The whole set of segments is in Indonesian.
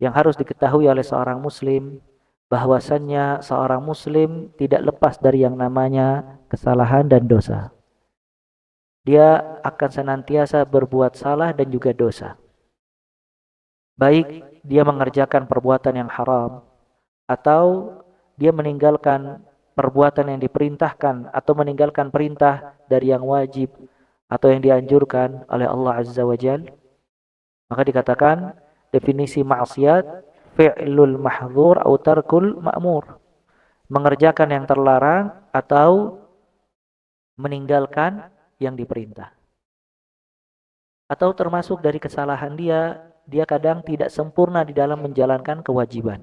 Yang harus diketahui oleh seorang muslim bahwasannya seorang muslim tidak lepas dari yang namanya kesalahan dan dosa. Dia akan senantiasa berbuat salah dan juga dosa. Baik dia mengerjakan perbuatan yang haram atau dia meninggalkan perbuatan yang diperintahkan atau meninggalkan perintah dari yang wajib atau yang dianjurkan oleh Allah Azza wa Jalla. Maka dikatakan definisi maksiat fi'lul mahdzur atau tarkul ma'mur. Mengerjakan yang terlarang atau meninggalkan yang diperintah. Atau termasuk dari kesalahan dia kadang tidak sempurna di dalam menjalankan kewajiban.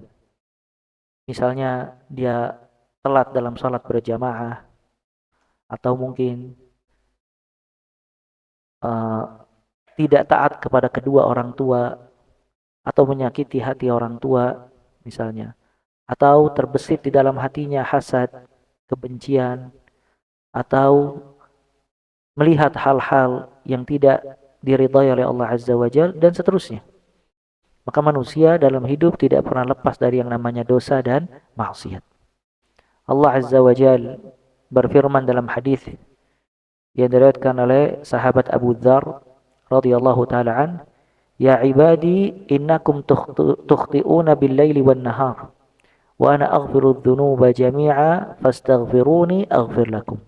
Misalnya dia telat dalam sholat berjamaah atau mungkin uh, tidak taat kepada kedua orang tua atau menyakiti hati orang tua misalnya, atau terbesit di dalam hatinya hasad, kebencian, atau melihat hal-hal yang tidak diridhai oleh Allah Azza wa Jalla dan seterusnya. Maka manusia dalam hidup tidak pernah lepas dari yang namanya dosa dan maksiat. Allah Azza wa Jalla berfirman dalam hadis yang diriwayatkan oleh sahabat Abu Dzar radhiyallahu taala an, "Ya ibadi innakum tukhti'una bil-laili wan-nahar wa ana aghfiru dzunuba jami'a fastaghfiruni aghfir lakum."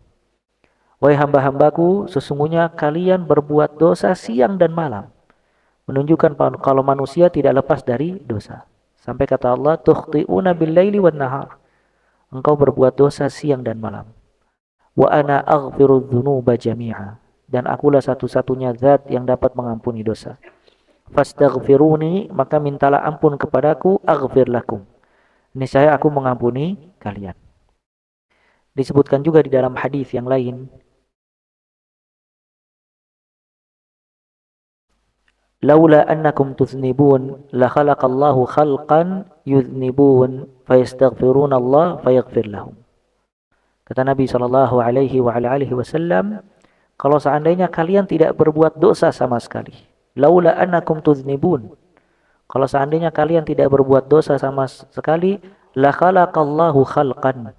Wahai hamba-hambaku, sesungguhnya kalian berbuat dosa siang dan malam. Menunjukkan kalau manusia tidak lepas dari dosa. Sampai kata Allah, tukhti'una bil-laili wan-nahar. Engkau berbuat dosa siang dan malam. Wa ana aghfiru dzunuba jami'a. Dan akulah satu-satunya zat yang dapat mengampuni dosa. Fastaghfiruni, maka mintalah ampun kepadaku, aghfir lakum. Niscaya aku mengampuni kalian. Disebutkan juga di dalam hadis yang lain, laula annakum tuznibun la khalaqallahu khalqan yuznibun fayastaghfiruna Allah fayaghfir lahum. Kata Nabi sallallahu alaihi wasallam, kalau seandainya kalian tidak berbuat dosa sama sekali, laula annakum tuznibun, kalau seandainya kalian tidak berbuat dosa sama sekali, la khalaqallahu khalqan,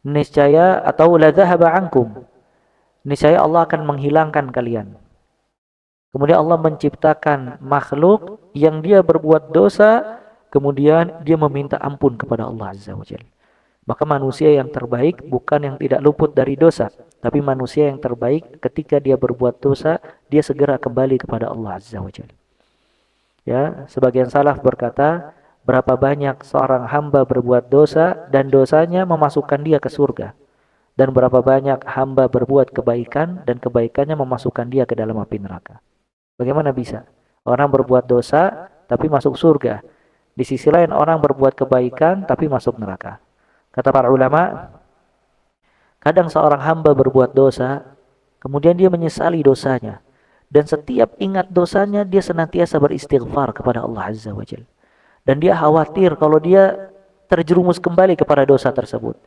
niscaya atau la dhahaba ankum, niscaya Allah akan menghilangkan kalian. Kemudian Allah menciptakan makhluk yang dia berbuat dosa, kemudian dia meminta ampun kepada Allah Azza wa Jalla. Maka manusia yang terbaik bukan yang tidak luput dari dosa, tapi manusia yang terbaik ketika dia berbuat dosa, dia segera kembali kepada Allah Azza wa Jalla. Ya, sebagian salaf berkata, berapa banyak seorang hamba berbuat dosa dan dosanya memasukkan dia ke surga. Dan berapa banyak hamba berbuat kebaikan dan kebaikannya memasukkan dia ke dalam api neraka. Bagaimana bisa? Orang berbuat dosa tapi masuk surga. Di sisi lain orang berbuat kebaikan tapi masuk neraka. Kata para ulama, kadang seorang hamba berbuat dosa, kemudian dia menyesali dosanya. Dan setiap ingat dosanya, dia senantiasa beristighfar kepada Allah Azza wa Jalla. Dan dia khawatir kalau dia terjerumus kembali kepada dosa tersebut.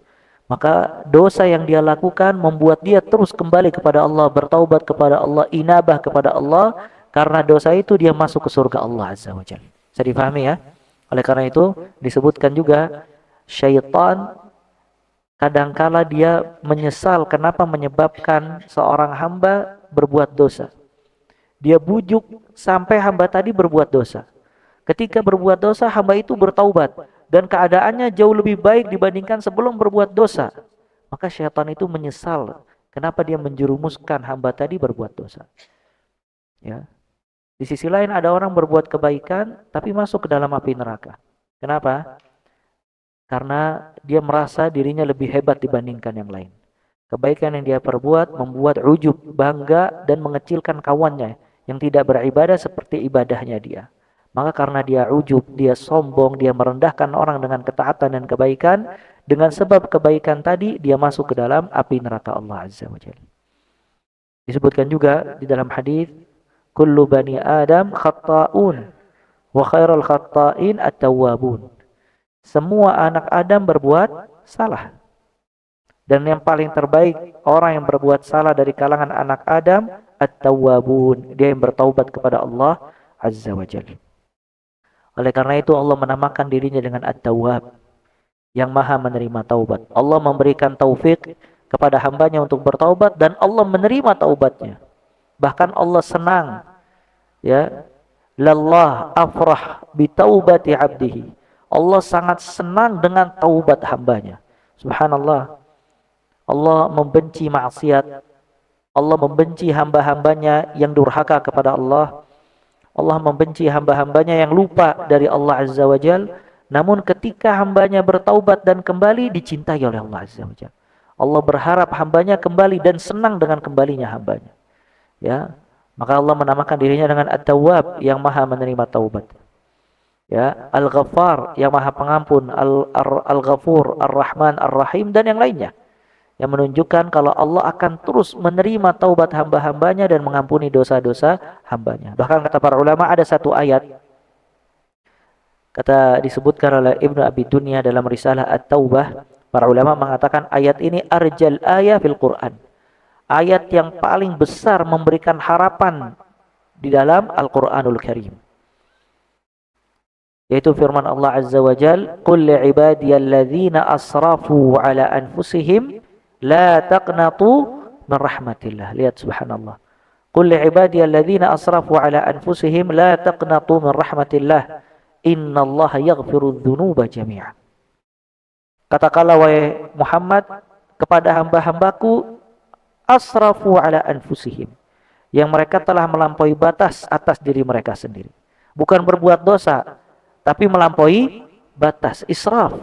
Maka dosa yang dia lakukan membuat dia terus kembali kepada Allah, bertaubat kepada Allah, inabah kepada Allah. Karena dosa itu dia masuk ke surga Allah Azza wa Jalla. Bisa difahami ya? Oleh karena itu disebutkan juga syaitan kadangkala dia menyesal kenapa menyebabkan seorang hamba berbuat dosa. Dia bujuk sampai hamba tadi berbuat dosa. Ketika berbuat dosa hamba itu bertaubat dan keadaannya jauh lebih baik dibandingkan sebelum berbuat dosa. Maka syaitan itu menyesal kenapa dia menjerumuskan hamba tadi berbuat dosa. Ya. Di sisi lain ada orang berbuat kebaikan tapi masuk ke dalam api neraka. Kenapa? Karena dia merasa dirinya lebih hebat dibandingkan yang lain. Kebaikan yang dia perbuat membuat ujub, bangga dan mengecilkan kawannya yang tidak beribadah seperti ibadahnya dia. Maka karena dia ujub, dia sombong, dia merendahkan orang dengan ketaatan dan kebaikan, dengan sebab kebaikan tadi dia masuk ke dalam api neraka Allah Azza wa Jalla. Disebutkan juga di dalam hadis, kullu bani Adam khatta'un wa khairul khatta'in at-tawwabun. Semua anak Adam berbuat salah. Dan yang paling terbaik orang yang berbuat salah dari kalangan anak Adam at-tawwabun, dia yang bertaubat kepada Allah Azza wa Jalla. Oleh karena itu Allah menamakan dirinya dengan At-Tawwab, yang maha menerima taubat. Allah memberikan taufik kepada hambanya untuk bertaubat dan Allah menerima taubatnya. Bahkan Allah senang, ya, lallah afrah bi taubati abdihi. Allah sangat senang dengan taubat hambanya. Subhanallah. Allah membenci maksiat. Allah membenci hamba-hambanya yang durhaka kepada Allah. Allah membenci hamba-hambanya yang lupa dari Allah Azza wa Jal. Namun ketika hambanya bertaubat dan kembali, dicintai oleh Allah Azza wa Jal. Allah berharap hambanya kembali dan senang dengan kembalinya hambanya. Ya, maka Allah menamakan dirinya dengan At-Tawwab, yang maha menerima taubat. Ya, Al-Ghaffar, yang maha pengampun, Al-Ghafur, Ar-Rahman, Ar-Rahim, dan yang lainnya, yang menunjukkan kalau Allah akan terus menerima taubat hamba-hambanya dan mengampuni dosa-dosa hambanya. Bahkan kata para ulama ada satu ayat, disebutkan oleh Ibnu Abi Dunya dalam risalah At-Taubah, para ulama mengatakan ayat ini arjal ayat fil Quran, ayat yang paling besar memberikan harapan di dalam Al-Quranul Karim, yaitu firman Allah Azza wa Jal, qul li'ibadiyalladzina asrafu ala anfusihim la taqnatu min rahmatillah. Lihat, subhanallah. Qul li'ibadiyalladzina asrafu ala anfusihim la taqnatu min rahmatillah. Innallaha yaghfiru dzunuba jami'a. Katakanlah wahai Muhammad kepada hamba-hambaku asrafu ala anfusihim, yang mereka telah melampaui batas atas diri mereka sendiri. Bukan berbuat dosa, tapi melampaui batas, israf.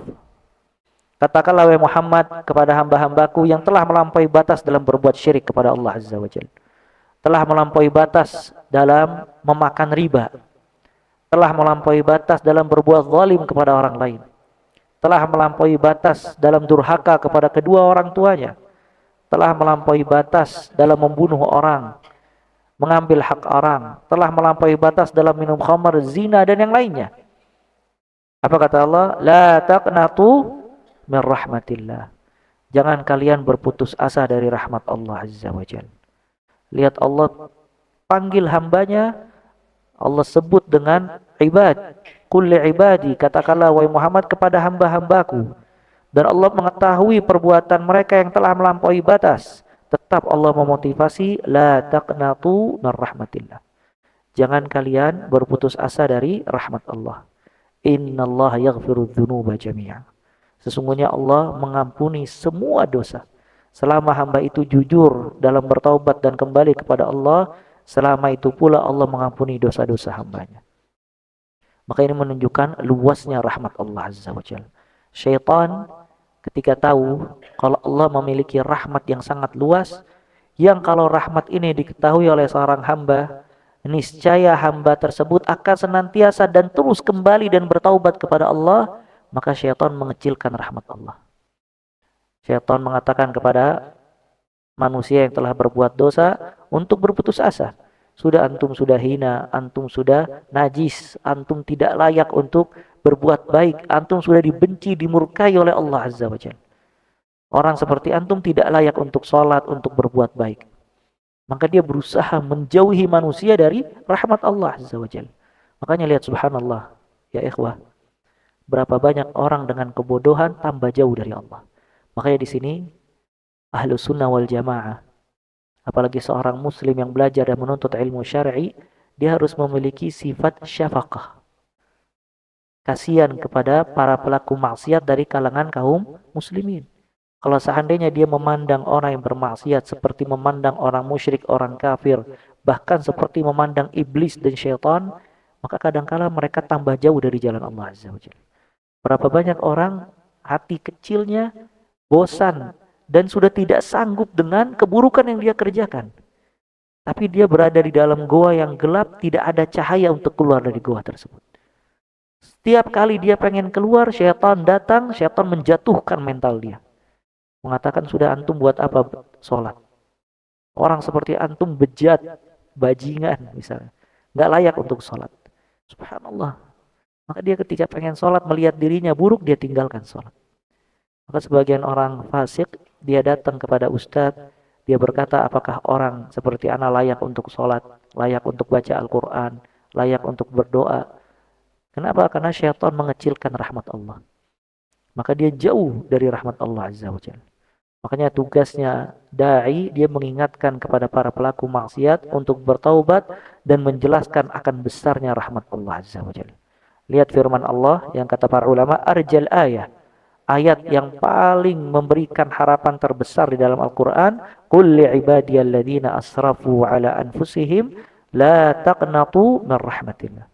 Katakanlah wahai Muhammad kepada hamba-hambaku yang telah melampaui batas dalam berbuat syirik kepada Allah Azza wa Jalla, telah melampaui batas dalam memakan riba, telah melampaui batas dalam berbuat zalim kepada orang lain, telah melampaui batas dalam durhaka kepada kedua orang tuanya, telah melampaui batas dalam membunuh orang, mengambil hak orang, telah melampaui batas dalam minum khamar, zina, dan yang lainnya. Apa kata Allah? La taqnatu min rahmatillah. Jangan kalian berputus asa dari rahmat Allah Azza wa Jalla. Lihat, Allah panggil hambanya, Allah sebut dengan ibad. Qul li'ibadi, katakanlah wahai Muhammad kepada hamba-hambaku. Dan Allah mengetahui perbuatan mereka yang telah melampaui batas. Tetap Allah memotivasi, la taqnatu min rahmatillah. Jangan kalian berputus asa dari rahmat Allah. Innallaha yaghfiru dzunuba jami'a. Sesungguhnya Allah mengampuni semua dosa. Selama hamba itu jujur dalam bertaubat dan kembali kepada Allah, selama itu pula Allah mengampuni dosa-dosa hambanya. Maka ini menunjukkan luasnya rahmat Allah Azza wa Jalla. Syaitan ketika tahu kalau Allah memiliki rahmat yang sangat luas, yang kalau rahmat ini diketahui oleh seorang hamba, niscaya hamba tersebut akan senantiasa dan terus kembali dan bertaubat kepada Allah, maka syaitan mengecilkan rahmat Allah. Syaitan mengatakan kepada manusia yang telah berbuat dosa untuk berputus asa. Antum sudah hina, antum sudah najis, antum tidak layak untuk berbuat baik, antum sudah dibenci, dimurkai oleh Allah Azza wa Jalla. Orang seperti antum tidak layak untuk sholat, untuk berbuat baik. Maka dia berusaha menjauhi manusia dari rahmat Allah Azza wa Jalla. Makanya lihat, subhanallah, ya ikhwah, berapa banyak orang dengan kebodohan tambah jauh dari Allah. Makanya di sini Ahlus Sunnah wal Jamaah, apalagi seorang muslim yang belajar dan menuntut ilmu syar'i, dia harus memiliki sifat syafaqah, kasihan kepada para pelaku maksiat dari kalangan kaum muslimin. Kalau seandainya dia memandang orang yang bermaksiat seperti memandang orang musyrik, orang kafir, bahkan seperti memandang iblis dan syaitan, maka kadangkala mereka tambah jauh dari jalan Allah Azza wa Jalla. Berapa banyak orang hati kecilnya bosan dan sudah tidak sanggup dengan keburukan yang dia kerjakan. Tapi dia berada di dalam goa yang gelap, tidak ada cahaya untuk keluar dari goa tersebut. Setiap kali dia pengen keluar, syaitan datang, syaitan menjatuhkan mental dia. Mengatakan, sudah antum buat apa sholat? Orang seperti antum bejat, bajingan misalnya, nggak layak untuk sholat. Subhanallah. Maka dia ketika pengen sholat, melihat dirinya buruk, dia tinggalkan sholat. Maka sebagian orang fasik, dia datang kepada ustadz, dia berkata, apakah orang seperti ana layak untuk sholat, layak untuk baca Al-Quran, layak untuk berdoa? Kenapa? Karena syaitan mengecilkan rahmat Allah. Maka dia jauh dari rahmat Allah Azza wa Jalla. Makanya tugasnya da'i, dia mengingatkan kepada para pelaku maksiat untuk bertaubat dan menjelaskan akan besarnya rahmat Allah Azza wa Jalla. Lihat firman Allah yang kata para ulama, arjal ayah. Ayat yang paling memberikan harapan terbesar di dalam Al-Quran, qul li'ibadiyalladzina asrafu ala anfusihim la taqnatu min rahmatillah.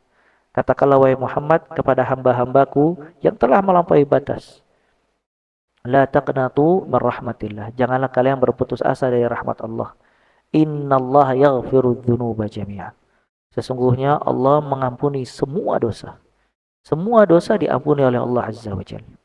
Katakanlah wahai Muhammad kepada hamba-hambaku yang telah melampaui batas, la taqnatu min rahmatillah. Janganlah kalian berputus asa dari rahmat Allah. Innallaha yaghfiru dzunuba jami'a. Sesungguhnya Allah mengampuni semua dosa. Semua dosa diampuni oleh Allah Azza wa Jalla.